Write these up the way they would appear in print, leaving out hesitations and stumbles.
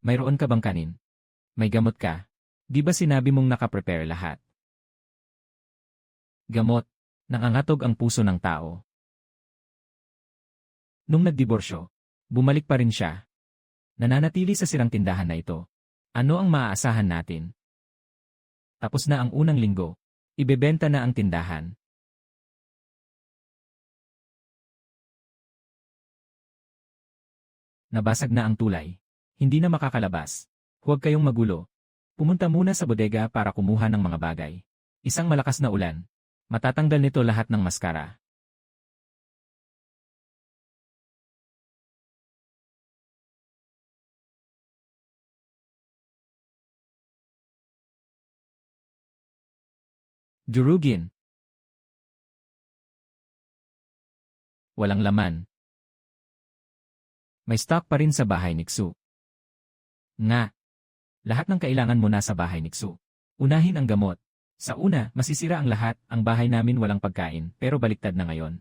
Mayroon ka bang kanin? May gamot ka? Di ba sinabi mong nakaprepare lahat? Gamot. Nangangatog ang puso ng tao. Nung nagdiborsyo, bumalik pa rin siya. Nananatili sa sirang tindahan na ito. Ano ang maaasahan natin? Tapos na ang unang linggo. Ibebenta na ang tindahan. Nabasag na ang tulay. Hindi na makakalabas. Huwag kayong magulo. Pumunta muna sa bodega para kumuha ng mga bagay. Isang malakas na ulan. Matatanggal nito lahat ng maskara. Durugin. Walang laman. May stock pa rin sa bahay ni Xu. Nga. Lahat ng kailangan mo nasa bahay ni Xu. Unahin ang gamot. Sa una, masisira ang lahat, ang bahay namin walang pagkain, pero baliktad na ngayon.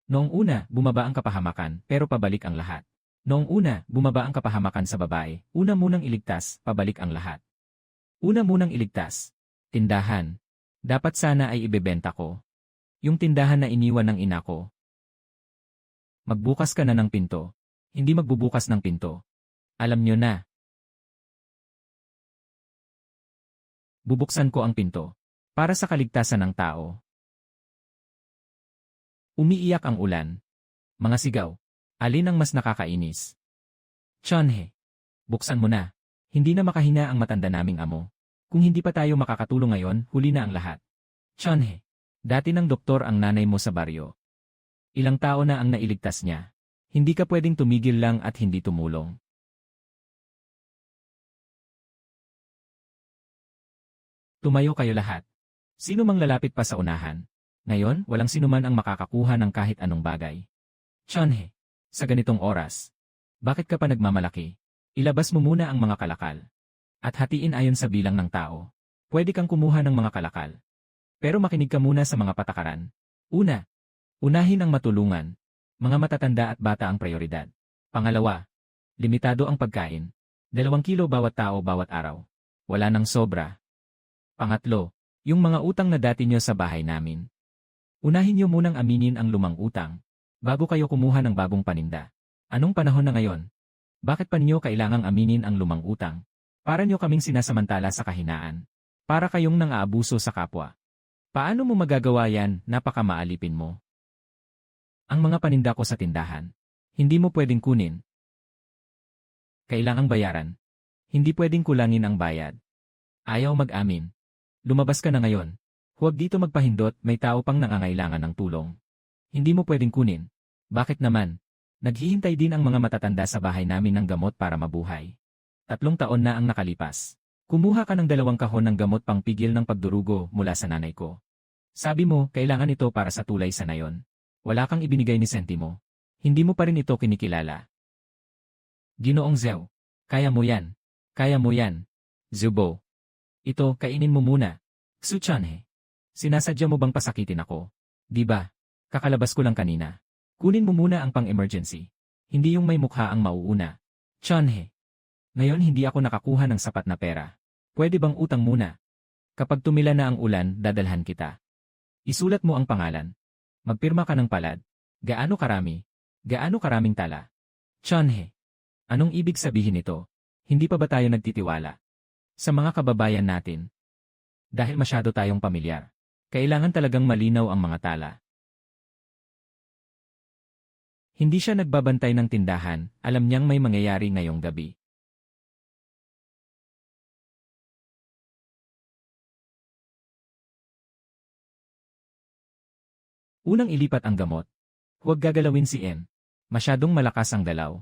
Noong una, bumaba ang kapahamakan, pero pabalik ang lahat. Noong una, bumaba ang kapahamakan sa babae, una munang iligtas, pabalik ang lahat. Una munang iligtas. Tindahan. Dapat sana ay ibebenta ko. Yung tindahan na iniwan ng ina ko. Magbukas ka na ng pinto. Hindi magbubukas ng pinto. Alam nyo na. Bubuksan ko ang pinto. Para sa kaligtasan ng tao. Umiiyak ang ulan. Mga sigaw. Alin ang mas nakakainis? Chonhe. Buksan mo na. Hindi na makahinga ang matanda naming amo. Kung hindi pa tayo makakatulong ngayon, huli na ang lahat. Chonhe. Dati ng doktor ang nanay mo sa baryo. Ilang tao na ang nailigtas niya. Hindi ka pwedeng tumigil lang at hindi tumulong. Tumayo kayo lahat. Sino mang lalapit pa sa unahan? Ngayon, walang sinuman ang makakakuha ng kahit anong bagay. Chonhe. Sa ganitong oras. Bakit ka pa nagmamalaki? Ilabas mo muna ang mga kalakal. At hatiin ayon sa bilang ng tao. Pwede kang kumuha ng mga kalakal. Pero makinig ka muna sa mga patakaran. Una. Unahin ang matulungan. Mga matatanda at bata ang prioridad. Pangalawa. Limitado ang pagkain. 2 kilo bawat tao bawat araw. Wala nang sobra. Pangatlo. Yung mga utang na dati nyo sa bahay namin. Unahin nyo munang aminin ang lumang utang. Bago kayo kumuha ng bagong paninda. Anong panahon na ngayon? Bakit pa ninyo kailangang aminin ang lumang utang? Para nyo kaming sinasamantala sa kahinaan. Para kayong nang-aabuso sa kapwa. Paano mo magagawa yan, napakamaalipin mo? Ang mga paninda ko sa tindahan. Hindi mo pwedeng kunin. Kailangang bayaran. Hindi pwedeng kulangin ang bayad. Ayaw mag-amin. Lumabas ka na ngayon. Huwag dito magpahindot, may tao pang nangangailangan ng tulong. Hindi mo pwedeng kunin. Bakit naman? Naghihintay din ang mga matatanda sa bahay namin ng gamot para mabuhay. 3 taon na ang nakalipas. Kumuha ka ng 2 kahon ng gamot pang pigil ng pagdurugo mula sa nanay ko. Sabi mo, kailangan ito para sa tulay sa nayon. Wala kang ibinigay ni sentimo. Hindi mo pa rin ito kinikilala. Ginoong Zhao. Kaya mo yan. Kaya mo yan. Zubo. Ito, kainin mo muna. Xuchanhe. Sinasadya mo bang pasakitin ako? Di ba? Kakalabas ko lang kanina. Kunin mo muna ang pang-emergency. Hindi yung may mukha ang mauuna. Chanhe. Ngayon hindi ako nakakuha ng sapat na pera. Pwede bang utang muna? Kapag tumila na ang ulan, dadalhan kita. Isulat mo ang pangalan. Magpirma ka ng palad. Gaano karami? Gaano karaming tala? Chanhe. Anong ibig sabihin nito? Hindi pa ba tayo nagtitiwala? Sa mga kababayan natin. Dahil masyado tayong pamilyar. Kailangan talagang malinaw ang mga tala. Hindi siya nagbabantay ng tindahan, alam niyang may mangyayari ngayong gabi. Unang ilipat ang gamot. Huwag gagalawin si M. Masyadong malakas ang galaw.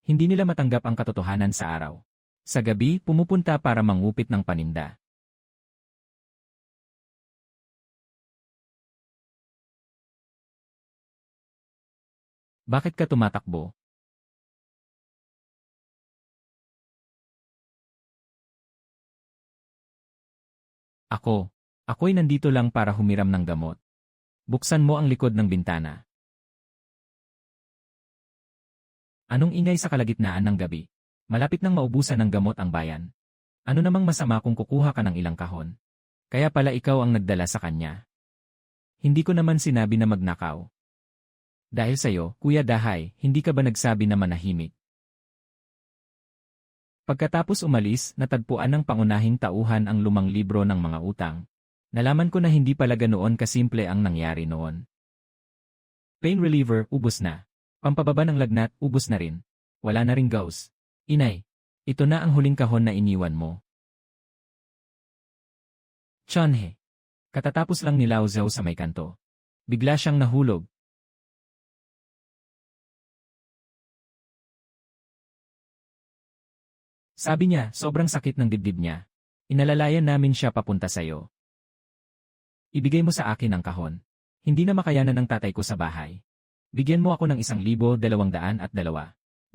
Hindi nila matanggap ang katotohanan sa araw. Sa gabi, pumupunta para mangupit ng paninda. Bakit ka tumatakbo? Ako'y nandito lang para humiram ng gamot. Buksan mo ang likod ng bintana. Anong ingay sa kalagitnaan ng gabi? Malapit nang maubusan ng gamot ang bayan. Ano namang masama kung kukuha ka ng ilang kahon? Kaya pala ikaw ang nagdala sa kanya. Hindi ko naman sinabi na magnakaw. Dahil sa'yo, Kuya Dahay, hindi ka ba nagsabi na manahimik? Pagkatapos umalis, natagpuan ng pangunahing tauhan ang lumang libro ng mga utang. Nalaman ko na hindi pala ganoon kasimple ang nangyari noon. Pain reliever, ubos na. Pampababa ng lagnat, ubos na rin. Wala na ring gauze. Inay, ito na ang huling kahon na iniwan mo. Chonhe. Katatapos lang ni Lao Zhao sa may kanto. Bigla siyang nahulog. Sabi niya, sobrang sakit ng dibdib niya. Inalalayan namin siya papunta sa'yo. Ibigay mo sa akin ang kahon. Hindi na makayanan ng tatay ko sa bahay. Bigyan mo ako ng 1,202.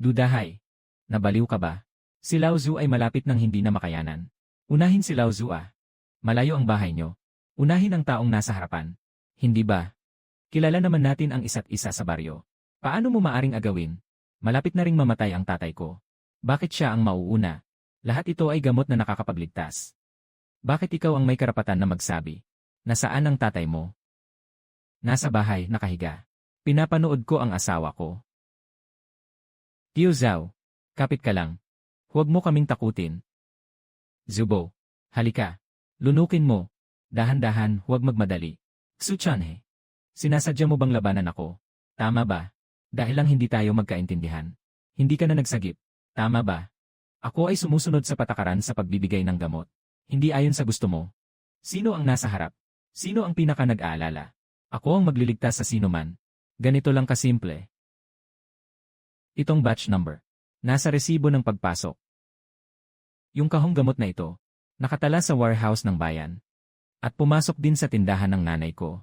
Dudahay. Nabaliw ka ba? Si Lao Zhu ay malapit ng hindi na makayanan. Unahin si Lao Zhu ah. Malayo ang bahay niyo. Unahin ang taong nasa harapan. Hindi ba? Kilala naman natin ang isa't isa sa baryo. Paano mo maaring agawin? Malapit na ring mamatay ang tatay ko. Bakit siya ang mauuna? Lahat ito ay gamot na nakakapagligtas. Bakit ikaw ang may karapatan na magsabi? Nasaan ang tatay mo? Nasa bahay, nakahiga. Pinapanood ko ang asawa ko. Tio Zhao, kapit ka lang. Huwag mo kaming takutin. Zubo, halika. Lunukin mo. Dahan-dahan, huwag magmadali. Xu Chonhe, sinasadya mo bang labanan ako? Tama ba? Dahil lang hindi tayo magkaintindihan. Hindi ka na nagsagip. Tama ba? Ako ay sumusunod sa patakaran sa pagbibigay ng gamot. Hindi ayon sa gusto mo. Sino ang nasa harap? Sino ang pinaka nag-aalala? Ako ang magliligtas sa sino man. Ganito lang kasimple. Itong batch number. Nasa resibo ng pagpasok. Yung kahong gamot na ito, nakatala sa warehouse ng bayan. At pumasok din sa tindahan ng nanay ko.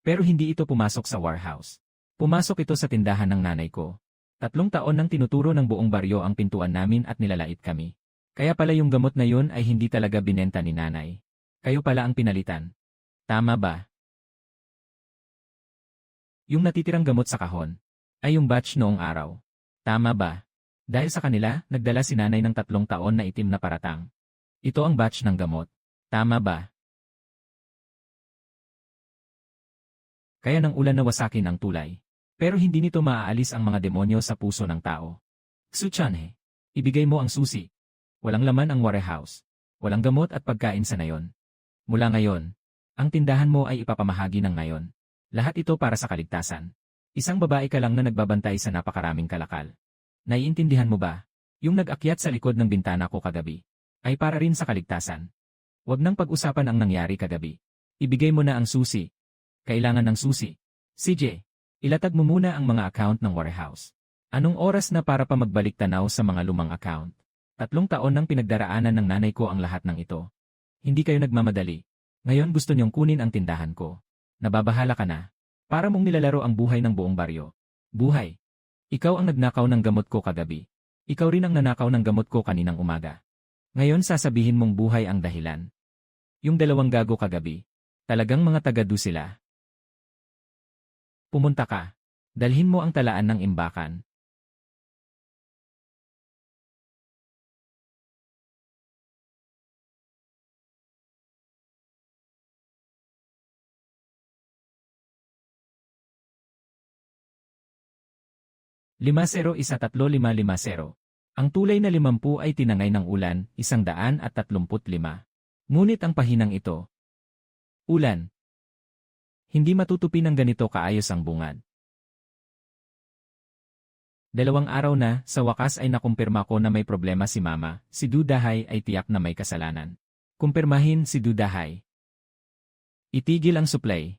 Pero hindi ito pumasok sa warehouse. Pumasok ito sa tindahan ng nanay ko. 3 taon nang tinuturo ng buong baryo ang pintuan namin at nilalait kami. Kaya pala yung gamot na yun ay hindi talaga binenta ni nanay. Kayo pala ang pinalitan. Tama ba? Yung natitirang gamot sa kahon ay yung batch noong araw. Tama ba? Dahil sa kanila, nagdala si nanay ng 3 taon na itim na paratang. Ito ang batch ng gamot. Tama ba? Kaya nang ulan na wasakin ang tulay. Pero hindi nito maaalis ang mga demonyo sa puso ng tao. Xu Chonhe, ibigay mo ang susi. Walang laman ang warehouse. Walang gamot at pagkain sa nayon. Mula ngayon, ang tindahan mo ay ipapamahagi ng ngayon. Lahat ito para sa kaligtasan. Isang babae ka lang na nagbabantay sa napakaraming kalakal. Naiintindihan mo ba? Yung nag-akyat sa likod ng bintana ko kagabi ay para rin sa kaligtasan. Huwag nang pag-usapan ang nangyari kagabi. Ibigay mo na ang susi. Kailangan ng susi. CJ, ilatag mo muna ang mga account ng warehouse. Anong oras na para pa magbalik tanaw sa mga lumang account? 3 taon nang pinagdaraanan ng nanay ko ang lahat ng ito. Hindi kayo nagmamadali. Ngayon gusto niyong kunin ang tindahan ko. Nababahala ka na. Para mong nilalaro ang buhay ng buong baryo. Buhay. Ikaw ang nagnakaw ng gamot ko kagabi. Ikaw rin ang nanakaw ng gamot ko kaninang umaga. Ngayon sasabihin mong buhay ang dahilan. Yung 2 gago kagabi. Talagang mga tagadu sila. Pumunta ka. Dalhin mo ang talaan ng imbakan. Lima 01350. Ang tulay na 50 ay tinangay ng ulan, 135. Ngunit ang pahinang ito. Ulan. Hindi matutupi ng ganito kaayos ang bungad. 2 araw na, sa wakas ay nakumpirma ko na may problema si Mama, si Dudahay ay tiyak na may kasalanan. Kumpirmahin si Dudahay. Itigil ang supply.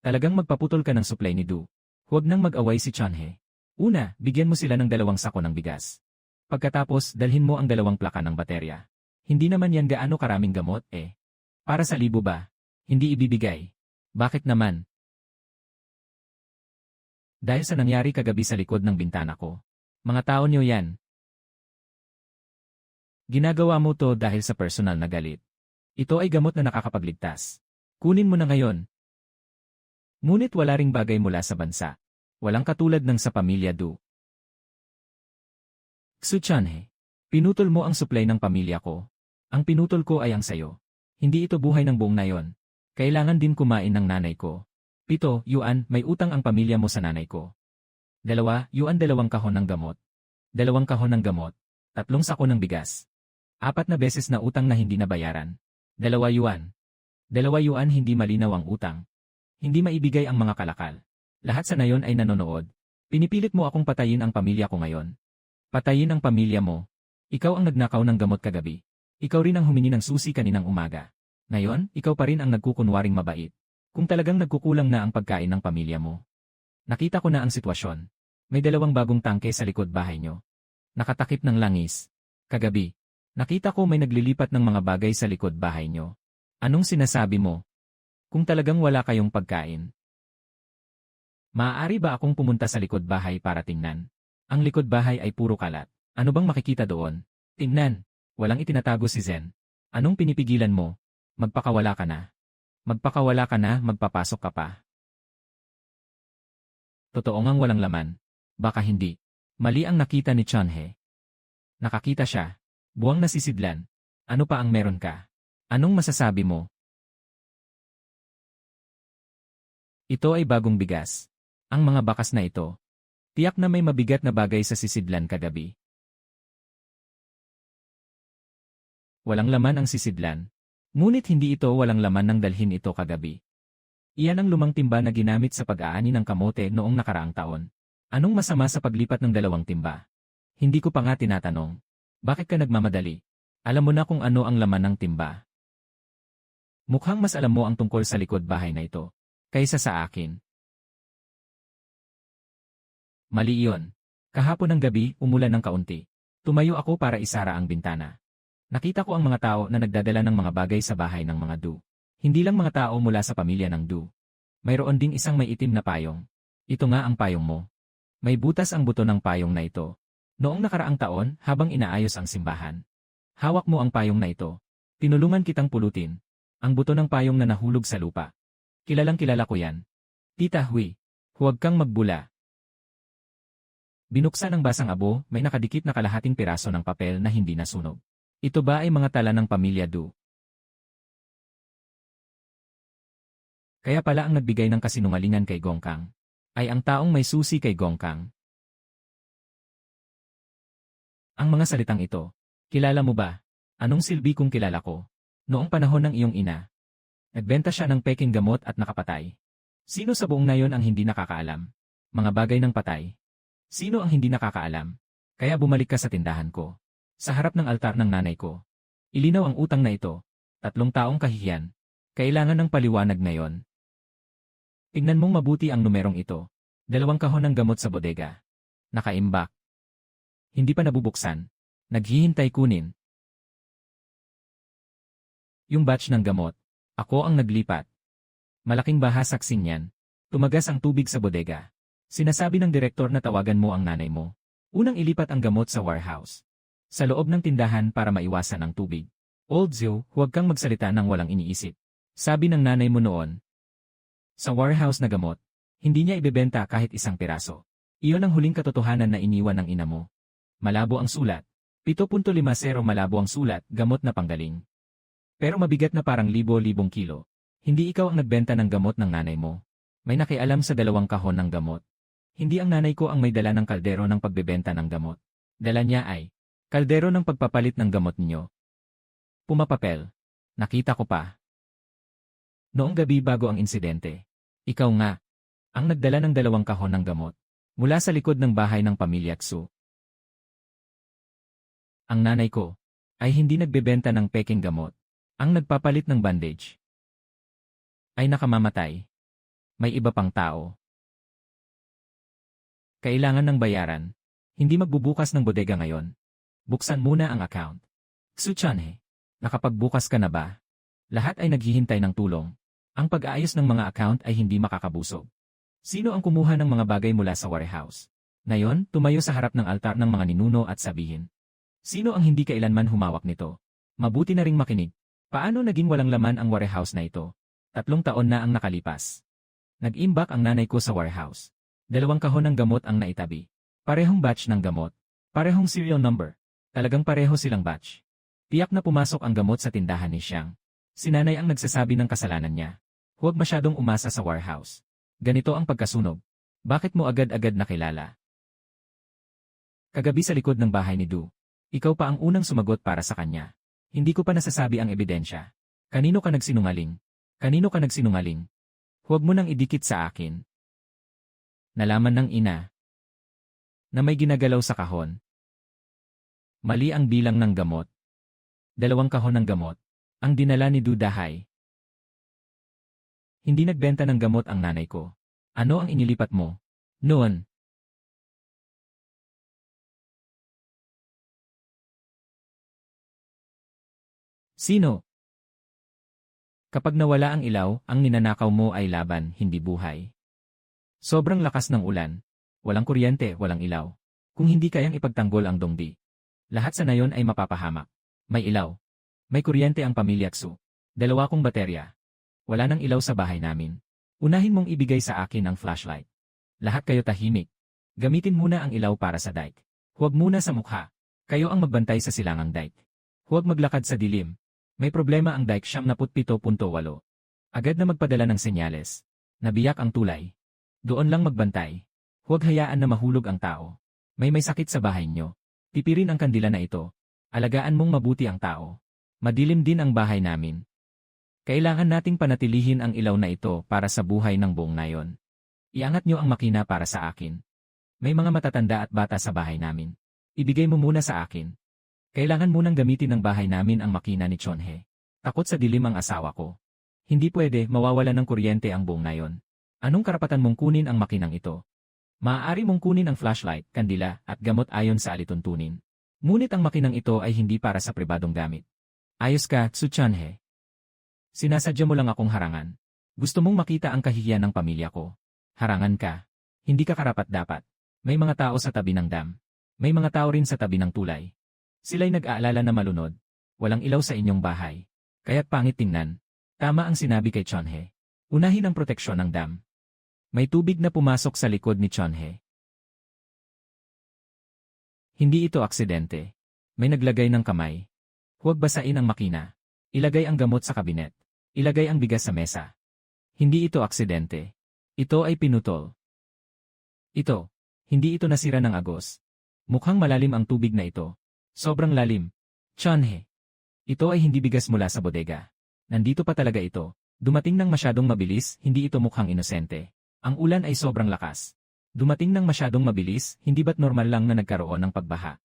Talagang magpaputol ka ng supply ni Du. Huwag nang mag-away si Chonhe. Una, bigyan mo sila ng 2 sako ng bigas. Pagkatapos, dalhin mo ang 2 plaka ng baterya. Hindi naman yan gaano karaming gamot eh. Para sa 1,000 ba? Hindi ibibigay. Bakit naman? Dahil sa nangyari kagabi sa likod ng bintana ko. Mga tao niyo yan. Ginagawa mo to dahil sa personal na galit. Ito ay gamot na nakakapagligtas. Kunin mo na ngayon. Ngunit wala ring bagay mula sa bansa. Walang katulad ng sa pamilya Du. Xu Chanhe, pinutol mo ang supply ng pamilya ko. Ang pinutol ko ay ang sayo. Hindi ito buhay ng buong nayon. Kailangan din kumain ng nanay ko. 7 yuan, may utang ang pamilya mo sa nanay ko. 2 yuan 2 kahon ng gamot. 2 kahon ng gamot. 3 sako ng bigas. 4 na beses na utang na hindi nabayaran. 2 yuan. 2 yuan hindi malinaw ang utang. Hindi maibigay ang mga kalakal. Lahat sa nayon ay nanonood. Pinipilit mo akong patayin ang pamilya ko ngayon. Patayin ang pamilya mo. Ikaw ang nagnakaw ng gamot kagabi. Ikaw rin ang humingi ng susi kaninang umaga. Ngayon, ikaw pa rin ang nagkukunwaring mabait. Kung talagang nagkukulang na ang pagkain ng pamilya mo. Nakita ko na ang sitwasyon. May 2 bagong tangke sa likod bahay nyo. Nakatakip ng langis. Kagabi, nakita ko may naglilipat ng mga bagay sa likod bahay nyo. Anong sinasabi mo? Kung talagang wala kayong pagkain. Maaari ba akong pumunta sa likod bahay para tingnan? Ang likod bahay ay puro kalat. Ano bang makikita doon? Tingnan. Walang itinatago si Zen. Anong pinipigilan mo? Magpakawala ka na. Magpakawala ka na, magpapasok ka pa. Totoo ngang walang laman. Baka hindi. Mali ang nakita ni Chanhe. Nakakita siya. Buwang nasisidlan. Ano pa ang meron ka? Anong masasabi mo? Ito ay bagong bigas. Ang mga bakas na ito. Tiyak na may mabigat na bagay sa sisidlan kagabi. Walang laman ang sisidlan. Ngunit hindi ito walang laman nang dalhin ito kagabi. Iyan ang lumang timba na ginamit sa pag-aani ng kamote noong nakaraang taon. Anong masama sa paglipat ng 2 timba? Hindi ko pa nga tinatanong. Bakit ka nagmamadali? Alam mo na kung ano ang laman ng timba. Mukhang mas alam mo ang tungkol sa likod bahay na ito, kaysa sa akin. Mali iyon. Kahapon ng gabi, umulan ng kaunti. Tumayo ako para isara ang bintana. Nakita ko ang mga tao na nagdadala ng mga bagay sa bahay ng mga Du. Hindi lang mga tao mula sa pamilya ng Du. Mayroon ding isang may itim na payong. Ito nga ang payong mo. May butas ang buto ng payong na ito. Noong nakaraang taon, habang inaayos ang simbahan. Hawak mo ang payong na ito. Tinulungan kitang pulutin. Ang buto ng payong na nahulog sa lupa. Kilalang kilala ko yan. Tita Hui, huwag kang magbula. Binuksan ang basang abo, may nakadikit na kalahating piraso ng papel na hindi nasunog. Ito ba ay mga tala ng pamilya Du? Kaya pala ang nagbigay ng kasinungalingan kay Gongkang ay ang taong may susi kay Gongkang. Ang mga salitang ito, kilala mo ba? Anong silbi kung kilala ko? Noong panahon ng iyong ina, nagbenta siya ng peking gamot at nakapatay. Sino sa buong nayon ang hindi nakakaalam? Mga bagay ng patay. Sino ang hindi nakakaalam? Kaya bumalik ka sa tindahan ko. Sa harap ng altar ng nanay ko. Ilinaw ang utang na ito. 3 taong kahihiyan. Kailangan ng paliwanag ngayon. Tignan mong mabuti ang numerong ito. 2 kahon ng gamot sa bodega. Nakaimbak. Hindi pa nabubuksan. Naghihintay kunin. Yung batch ng gamot. Ako ang naglipat. Malaking baha saksin yan. Tumagas ang tubig sa bodega. Sinasabi ng direktor na tawagan mo ang nanay mo. Unang ilipat ang gamot sa warehouse. Sa loob ng tindahan para maiwasan ang tubig. Old Zio, huwag kang magsalita ng walang iniisip. Sabi ng nanay mo noon. Sa warehouse na gamot, hindi niya ibebenta kahit 1 piraso. Iyon ang huling katotohanan na iniwan ng ina mo. Malabo ang sulat. 7.50 malabo ang sulat, gamot na panggaling. Pero mabigat na parang libo-libong kilo. Hindi ikaw ang nagbenta ng gamot ng nanay mo. May nakialam sa 2 kahon ng gamot. Hindi ang nanay ko ang may dala ng kaldero ng pagbebenta ng gamot. Dala niya ay kaldero ng pagpapalit ng gamot ninyo. Pumapapel. Nakita ko pa. Noong gabi bago ang insidente. Ikaw nga. Ang nagdala ng 2 kahon ng gamot. Mula sa likod ng bahay ng pamilya Xu. Ang nanay ko ay hindi nagbebenta ng peking gamot. Ang nagpapalit ng bandage ay nakamamatay. May iba pang tao. Kailangan ng bayaran. Hindi magbubukas ng bodega ngayon. Buksan muna ang account. Xu Chanhe, nakapagbukas ka na ba? Lahat ay naghihintay ng tulong. Ang pag-aayos ng mga account ay hindi makakabusog. Sino ang kumuha ng mga bagay mula sa warehouse? Ngayon, tumayo sa harap ng altar ng mga ninuno at sabihin. Sino ang hindi kailanman humawak nito? Mabuti na ring makinig. Paano naging walang laman ang warehouse na ito? 3 taon na ang nakalipas. Nag-imbak ang nanay ko sa warehouse. 2 kahon ng gamot ang naitabi. Parehong batch ng gamot. Parehong serial number. Talagang pareho silang batch. Tiyak na pumasok ang gamot sa tindahan ni Xiang. Si nanay ang nagsasabi ng kasalanan niya. Huwag masyadong umasa sa warehouse. Ganito ang pagkasunog. Bakit mo agad-agad nakilala? Kagabi sa likod ng bahay ni Du. Ikaw pa ang unang sumagot para sa kanya. Hindi ko pa nasasabi ang ebidensya. Kanino ka nagsinungaling? Kanino ka nagsinungaling? Huwag mo nang idikit sa akin. Nalaman ng ina na may ginagalaw sa kahon. Mali ang bilang ng gamot. 2 kahon ng gamot. Ang dinala ni Du Dahay. Hindi nagbenta ng gamot ang nanay ko. Ano ang inilipat mo? Noon. Sino? Kapag nawala ang ilaw, ang ninanakaw mo ay laban, hindi buhay. Sobrang lakas ng ulan. Walang kuryente, walang ilaw. Kung hindi kayang ipagtanggol ang Dongbi, lahat sa nayon ay mapapahamak. May ilaw. May kuryente ang pamilya Xu. 2 kong baterya. Wala nang ilaw sa bahay namin. Unahin mong ibigay sa akin ang flashlight. Lahat kayo tahimik. Gamitin muna ang ilaw para sa dike. Huwag muna sa mukha. Kayo ang magbantay sa silangang dike. Huwag maglakad sa dilim. May problema ang dike 77.8. Agad na magpadala ng senyales. Nabiyak ang tulay. Doon lang magbantay. Huwag hayaan na mahulog ang tao. May sakit sa bahay nyo. Pipirin ang kandila na ito. Alagaan mong mabuti ang tao. Madilim din ang bahay namin. Kailangan nating panatilihin ang ilaw na ito para sa buhay ng buong nayon. Iangat nyo ang makina para sa akin. May mga matatanda at bata sa bahay namin. Ibigay mo muna sa akin. Kailangan munang gamitin ng bahay namin ang makina ni Chonhe. Takot sa dilim ang asawa ko. Hindi pwede, mawawala ng kuryente ang buong nayon. Anong karapatan mong kunin ang makinang ito? Maaari mong kunin ang flashlight, kandila, at gamot ayon sa alituntunin. Ngunit ang makinang ito ay hindi para sa pribadong gamit. Ayos ka, Xu Chonhe. Sinasadya mo lang akong harangan. Gusto mong makita ang kahihiyan ng pamilya ko. Harangan ka. Hindi ka karapat-dapat. May mga tao sa tabi ng dam. May mga tao rin sa tabi ng tulay. Sila'y nag-aalala na malunod. Walang ilaw sa inyong bahay. Kaya't pangit tingnan. Tama ang sinabi kay Chonhe. Unahin ang proteksyon ng dam. May tubig na pumasok sa likod ni Chonhe. Hindi ito aksidente. May naglagay ng kamay. Huwag basain ang makina. Ilagay ang gamot sa kabinet. Ilagay ang bigas sa mesa. Hindi ito aksidente. Ito ay pinutol. Ito. Hindi ito nasira ng agos. Mukhang malalim ang tubig na ito. Sobrang lalim. Chonhe. Ito ay hindi bigas mula sa bodega. Nandito pa talaga ito. Dumating ng masyadong mabilis, hindi ito mukhang inosente. Ang ulan ay sobrang lakas. Dumating ng masyadong mabilis, hindi ba't normal lang na nagkaroon ng pagbaha?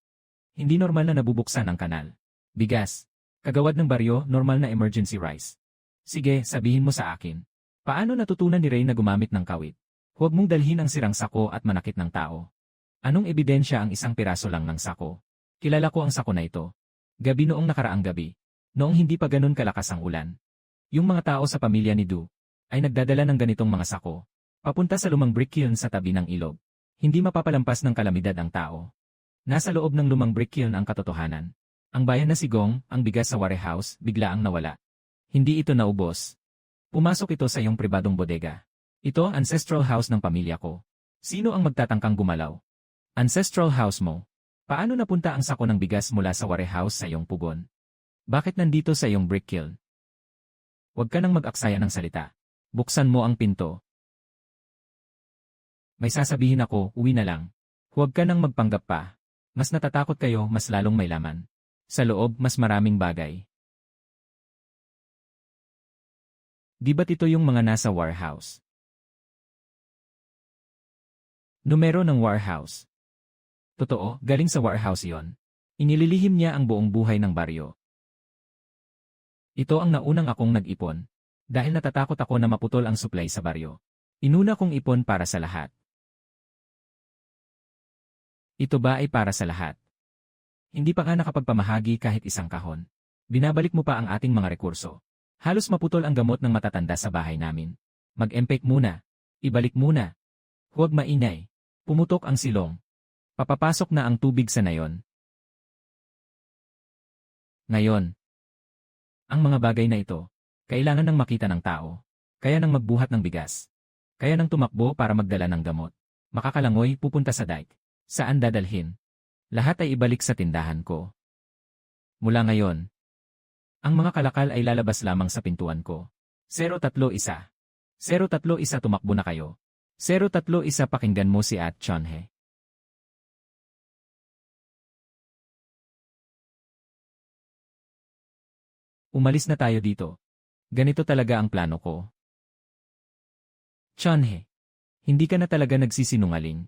Hindi normal na nabubuksan ang kanal. Bigas. Kagawad ng baryo, normal na emergency rice. Sige, sabihin mo sa akin. Paano natutunan ni Ray na gumamit ng kawit? Huwag mong dalhin ang sirang sako at manakit ng tao. Anong ebidensya ang isang piraso lang ng sako? Kilala ko ang sako na ito. Gabi noong nakaraang gabi. Noong hindi pa ganun kalakas ang ulan. Yung mga tao sa pamilya ni Du ay nagdadala ng ganitong mga sako. Papunta sa lumang brick kiln sa tabi ng ilog. Hindi mapapalampas ng kalamidad ang tao. Nasa loob ng lumang brick kiln ang katotohanan. Ang bayan na si Gong, ang bigas sa warehouse, bigla ang nawala. Hindi ito naubos. Pumasok ito sa iyong pribadong bodega. Ito ang ancestral house ng pamilya ko. Sino ang magtatangkang gumalaw? Ancestral house mo. Paano napunta ang sako ng bigas mula sa warehouse sa iyong pugon? Bakit nandito sa iyong brick kiln? Huwag ka nang mag-aksaya ng salita. Buksan mo ang pinto. May sasabihin ako, uwi na lang. Huwag ka nang magpanggap pa. Mas natatakot kayo, mas lalong may laman. Sa loob, mas maraming bagay. Di ba't ito yung mga nasa warehouse? Numero ng warehouse. Totoo, galing sa warehouse yon. Inililihim niya ang buong buhay ng baryo. Ito ang naunang akong nag-ipon. Dahil natatakot ako na maputol ang supply sa baryo. Inuna kong ipon para sa lahat. Ito ba ay para sa lahat? Hindi pa ka nakapagpamahagi kahit isang kahon. Binabalik mo pa ang ating mga rekurso. Halos maputol ang gamot ng matatanda sa bahay namin. Mag-empake muna. Ibalik muna. Huwag maingay. Pumutok ang silong. Papapasok na ang tubig sa nayon. Ngayon. Ang mga bagay na ito, kailangan nang makita ng tao. Kaya nang magbuhat ng bigas. Kaya nang tumakbo para magdala ng gamot. Makakalangoy, pupunta sa dike. Saan dadalhin? Lahat ay ibalik sa tindahan ko. Mula ngayon, ang mga kalakal ay lalabas lamang sa pintuan ko. 031. 031 tumakbo na kayo. 031 pakinggan mo si At Chonhe. Umalis na tayo dito. Ganito talaga ang plano ko. Chonhe, hindi ka na talaga nagsisinungaling.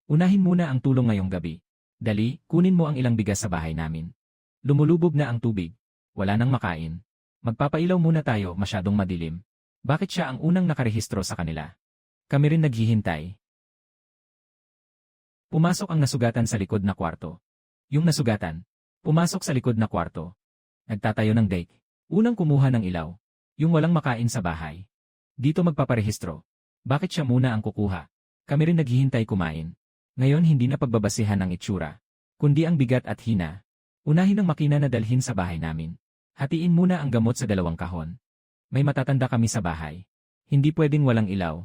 Unahin muna ang tulong ngayong gabi. Dali, kunin mo ang ilang bigas sa bahay namin. Lumulubog na ang tubig. Wala nang makain. Magpapailaw muna tayo, masyadong madilim. Bakit siya ang unang nakarehistro sa kanila? Kami rin naghihintay. Pumasok ang nasugatan sa likod na kwarto. Yung nasugatan, pumasok sa likod na kwarto. Nagtatayo ng date. Unang kumuha ng ilaw. Yung walang makain sa bahay. Dito magpaparehistro. Bakit siya muna ang kukuha? Kami rin naghihintay kumain. Ngayon hindi na pagbabasihan ang itsura, kundi ang bigat at hina. Unahin ang makina na dalhin sa bahay namin. Hatiin muna ang gamot sa 2 kahon. May matatanda kami sa bahay. Hindi pwedeng walang ilaw.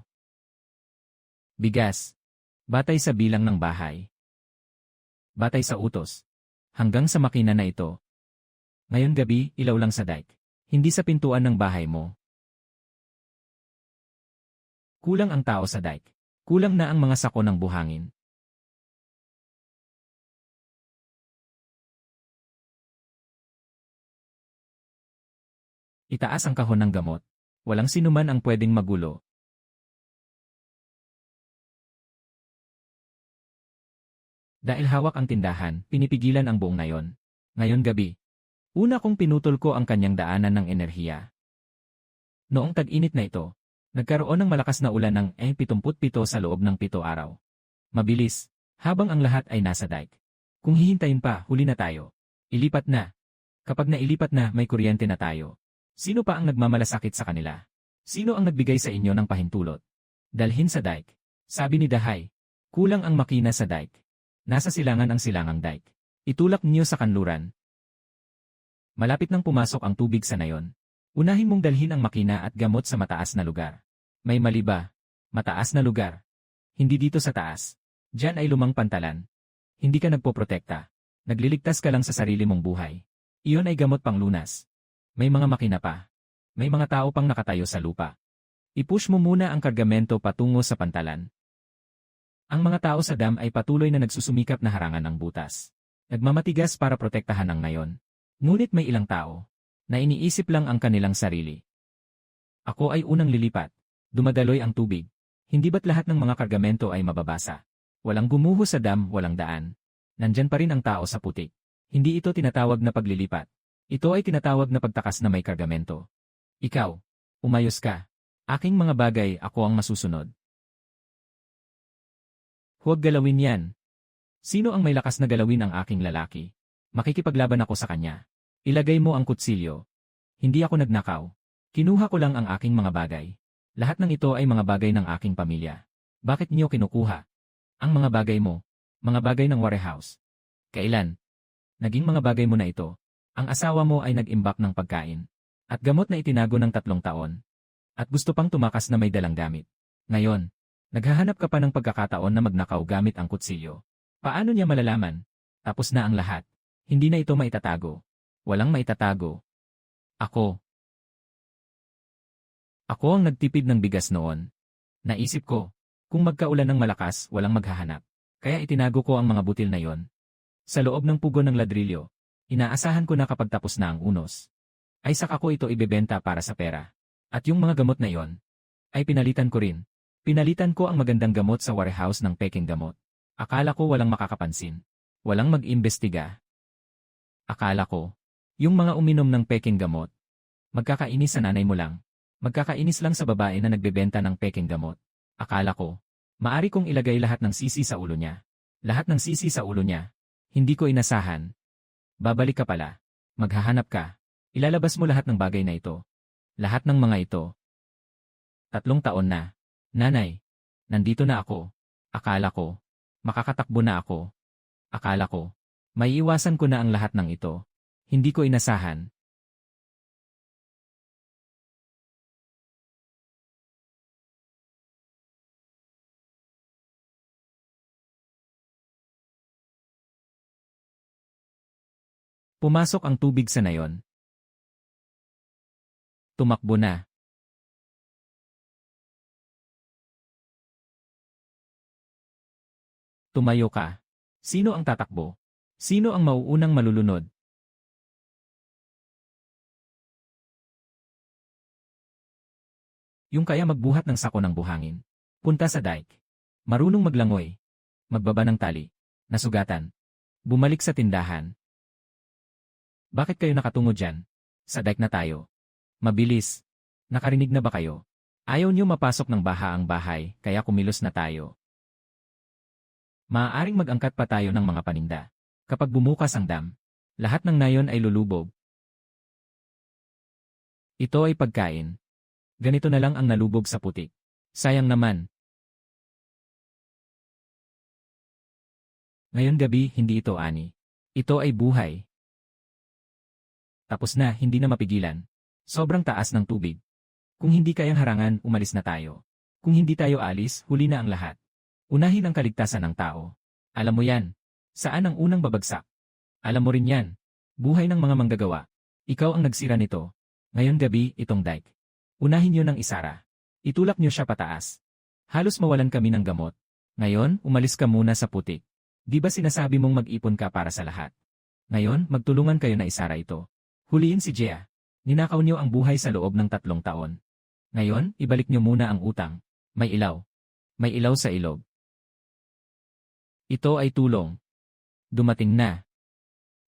Bigas. Batay sa bilang ng bahay. Batay sa utos. Hanggang sa makina na ito. Ngayon gabi, ilaw lang sa dike. Hindi sa pintuan ng bahay mo. Kulang ang tao sa dike. Kulang na ang mga sako ng buhangin. Itaas ang kahon ng gamot. Walang sinuman ang pwedeng magulo. Dahil hawak ang tindahan, pinipigilan ang buong nayon. Ngayon gabi. Una kong pinutol ko ang kanyang daanan ng enerhiya. Noong tag-init na ito, nagkaroon ng malakas na ulan ng 77 sa loob ng 7 araw. Mabilis, habang ang lahat ay nasa dike. Kung hihintayin pa, huli na tayo. Ilipat na. Kapag nailipat na, may kuryente na tayo. Sino pa ang nagmamalasakit sa kanila? Sino ang nagbigay sa inyo ng pahintulot? Dalhin sa dike. Sabi ni Dahay. Kulang ang makina sa dike. Nasa silangan ang silangang dike. Itulak niyo sa kanluran. Malapit nang pumasok ang tubig sa nayon. Unahin mong dalhin ang makina at gamot sa mataas na lugar. May mali ba? Mataas na lugar. Hindi dito sa taas. Diyan ay lumang pantalan. Hindi ka nagpoprotekta. Nagliligtas ka lang sa sarili mong buhay. Iyon ay gamot pang lunas. May mga makina pa. May mga tao pang nakatayo sa lupa. I-push mo muna ang kargamento patungo sa pantalan. Ang mga tao sa dam ay patuloy na nagsusumikap na harangan ng butas. Nagmamatigas para protektahan ang nayon. Ngunit may ilang tao na iniisip lang ang kanilang sarili. Ako ay unang lilipat. Dumadaloy ang tubig. Hindi ba't lahat ng mga kargamento ay mababasa? Walang gumuho sa dam, walang daan. Nandyan pa rin ang tao sa putik. Hindi ito tinatawag na paglilipat. Ito ay tinatawag na pagtakas na may kargamento. Ikaw, umayos ka. Aking mga bagay, ako ang masusunod. Huwag galawin yan. Sino ang may lakas na galawin ang aking lalaki? Makikipaglaban ako sa kanya. Ilagay mo ang kutsilyo. Hindi ako nagnakaw. Kinuha ko lang ang aking mga bagay. Lahat ng ito ay mga bagay ng aking pamilya. Bakit niyo kinukuha? Ang mga bagay mo. Mga bagay ng warehouse. Kailan? Naging mga bagay mo na ito. Ang asawa mo ay nag-imbak ng pagkain. At gamot na itinago ng 3 taon. At gusto pang tumakas na may dalang gamit. Ngayon, naghahanap ka pa ng pagkakataon na magnakaw gamit ang kutsilyo. Paano niya malalaman? Tapos na ang lahat. Hindi na ito maitatago. Walang maitatago. Ako. Ako ang nagtipid ng bigas noon. Naisip ko, kung magkaulan ng malakas, walang maghahanap. Kaya itinago ko ang mga butil na yon. Sa loob ng pugon ng ladrilyo. Inaasahan ko na kapag tapos na ang unos, ay saka ko ito ibebenta para sa pera. At yung mga gamot na yon, ay pinalitan ko rin. Pinalitan ko ang magandang gamot sa warehouse ng Peking gamot. Akala ko walang makakapansin. Walang mag-imbestiga. Akala ko, yung mga uminom ng Peking gamot, magkakainis sa nanay mo lang. Magkakainis lang sa babae na nagbebenta ng Peking gamot. Akala ko, maari kong ilagay lahat ng sisi sa ulo niya. Lahat ng sisi sa ulo niya. Hindi ko inasahan. Babalik ka pala. Maghahanap ka. Ilalabas mo lahat ng bagay na ito. Lahat ng mga ito. 3 taon na. Nanay, nandito na ako. Akala ko, makakatakbo na ako. Akala ko, maiiwasan ko na ang lahat ng ito. Hindi ko inasahan. Pumasok ang tubig sa nayon. Tumakbo na. Tumayo ka. Sino ang tatakbo? Sino ang mauunang malulunod? Yung kaya magbuhat ng sako ng buhangin. Punta sa dike. Marunong maglangoy. Magbaba ng tali. Nasugatan. Bumalik sa tindahan. Bakit kayo nakatungo dyan? Sa dike na tayo. Mabilis. Nakarinig na ba kayo? Ayaw niyo mapasok ng baha ang bahay, kaya kumilos na tayo. Maaaring mag-angkat pa tayo ng mga paninda. Kapag bumukas ang dam, lahat ng nayon ay lulubog. Ito ay pagkain. Ganito na lang ang nalubog sa putik. Sayang naman. Ngayon gabi, hindi ito ani. Ito ay buhay. Tapos na, hindi na mapigilan. Sobrang taas ng tubig. Kung hindi kayang harangan, umalis na tayo. Kung hindi tayo alis, huli na ang lahat. Unahin ang kaligtasan ng tao. Alam mo yan. Saan ang unang babagsak? Alam mo rin yan. Buhay ng mga manggagawa. Ikaw ang nagsira nito. Ngayon gabi, itong dike. Unahin niyo ng isara. Itulak niyo siya pataas. Halos mawalan kami ng gamot. Ngayon, umalis ka muna sa putik. Di ba sinasabi mong mag-ipon ka para sa lahat? Ngayon, magtulungan kayo na isara ito. Huliin si Jea. Ninakaw niyo ang buhay sa loob ng 3 taon. Ngayon, ibalik niyo muna ang utang. May ilaw. May ilaw sa ilog. Ito ay tulong. Dumating na.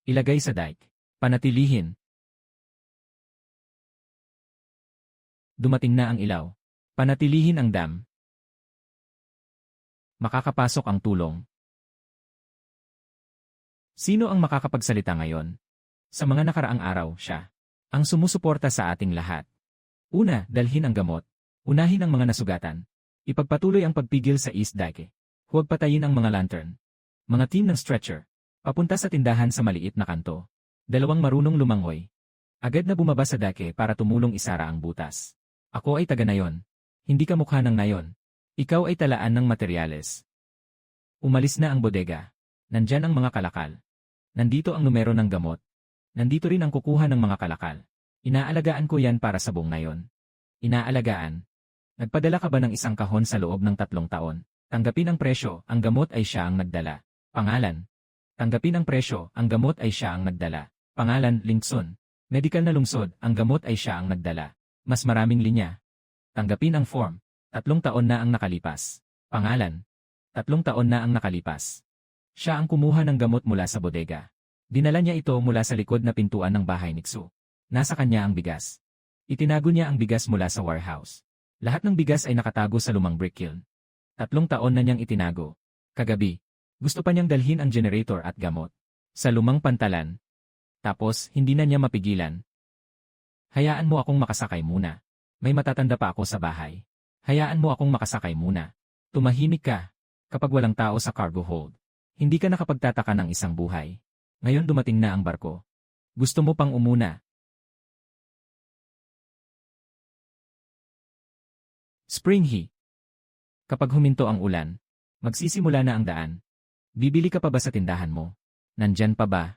Ilagay sa dike. Panatilihin. Dumating na ang ilaw. Panatilihin ang dam. Makakapasok ang tulong. Sino ang makakapagsalita ngayon? Sa mga nakaraang araw, siya ang sumusuporta sa ating lahat. Una, dalhin ang gamot. Unahin ang mga nasugatan. Ipagpatuloy ang pagpigil sa East Dike. Huwag patayin ang mga lantern. Mga team ng stretcher. Papunta sa tindahan sa maliit na kanto. 2 marunong lumangoy. Agad na bumaba sa dake para tumulong isara ang butas. Ako ay taga nayon. Hindi ka mukha ng nayon. Ikaw ay talaan ng materyales. Umalis na ang bodega. Nandyan ang mga kalakal. Nandito ang numero ng gamot. Nandito rin ang kukuha ng mga kalakal. Inaalagaan ko yan para sa buong nayon. Inaalagaan. Nagpadala ka ba ng 1 kahon sa loob ng 3 taon? Tanggapin ang presyo, ang gamot ay siya ang nagdala. Pangalan. Tanggapin ang presyo, ang gamot ay siya ang nagdala. Pangalan, Linkson. Medical na lungsod, ang gamot ay siya ang nagdala. Mas maraming linya. Tanggapin ang form. 3 taon na ang nakalipas. Pangalan. 3 taon na ang nakalipas. Siya ang kumuha ng gamot mula sa bodega. Dinala niya ito mula sa likod na pintuan ng bahay ni Xu. Nasa kanya ang bigas. Itinago niya ang bigas mula sa warehouse. Lahat ng bigas ay nakatago sa lumang brick kiln. 3 taon na niyang itinago. Kagabi, gusto pa niyang dalhin ang generator at gamot sa lumang pantalan. Tapos, hindi na niya mapigilan. Hayaan mo akong makasakay muna. May matatanda pa ako sa bahay. Hayaan mo akong makasakay muna. Tumahimik ka. Kapag walang tao sa cargo hold, hindi ka nakapagtataka ng isang buhay. Ngayon dumating na ang barko. Gusto mo pang umuna? Spring heat. Kapag huminto ang ulan, magsisimula na ang daan. Bibili ka pa ba sa tindahan mo? Nandyan pa ba?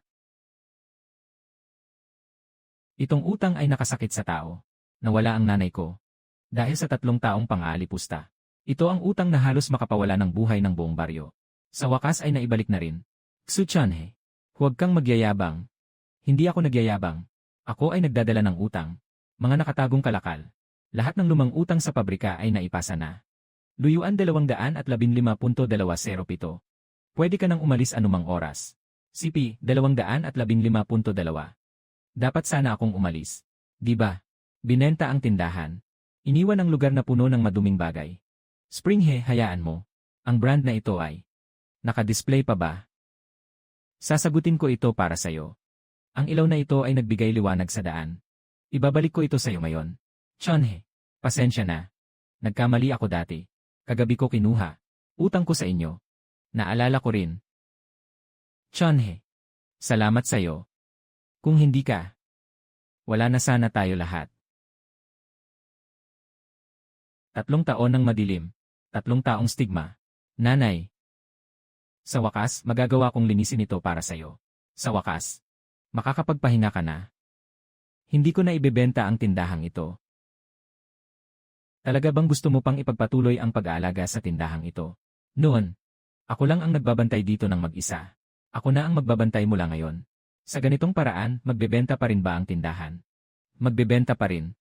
Itong utang ay nakasakit sa tao. Nawala ang nanay ko. Dahil sa 3 taong pang-aalipusta. Ito ang utang na halos makapawala ng buhay ng buong baryo. Sa wakas ay naibalik na rin. Xu Chanhe. Huwag kang magyayabang. Hindi ako nagyayabang. Ako ay nagdadala ng utang. Mga nakatagong kalakal. Lahat ng lumang utang sa pabrika ay naipasa na. Luyuan 215.207. Pwede ka nang umalis anumang oras. CP 215.2. Dapat sana akong umalis. Di ba? Binenta ang tindahan. Iniwan ang lugar na puno ng maduming bagay. Springhe, hayaan mo. Ang brand na ito ay naka-display pa ba? Sasagutin ko ito para sa'yo. Ang ilaw na ito ay nagbigay liwanag sa daan. Ibabalik ko ito sa'yo ngayon. Chonhe, pasensya na. Nagkamali ako dati. Kagabi ko kinuha. Utang ko sa inyo. Naalala ko rin. Chonhe, salamat sa'yo. Kung hindi ka, wala na sana tayo lahat. 3 taon ng madilim. 3 taong stigma. Nanay. Sa wakas, magagawa kong linisin ito para sa'yo. Sa wakas. Makakapagpahinga ka na. Hindi ko na ibebenta ang tindahang ito. Talaga bang gusto mo pang ipagpatuloy ang pag-aalaga sa tindahang ito? Noon, ako lang ang nagbabantay dito ng mag-isa. Ako na ang magbabantay mula ngayon. Sa ganitong paraan, magbebenta pa rin ba ang tindahan? Magbebenta pa rin.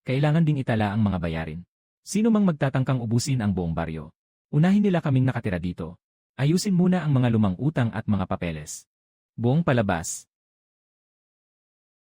Kailangan ding itala ang mga bayarin. Sino mang magtatangkang ubusin ang buong baryo? Unahin nila kaming nakatira dito. Ayusin muna ang mga lumang utang at mga papeles. Buong palabas.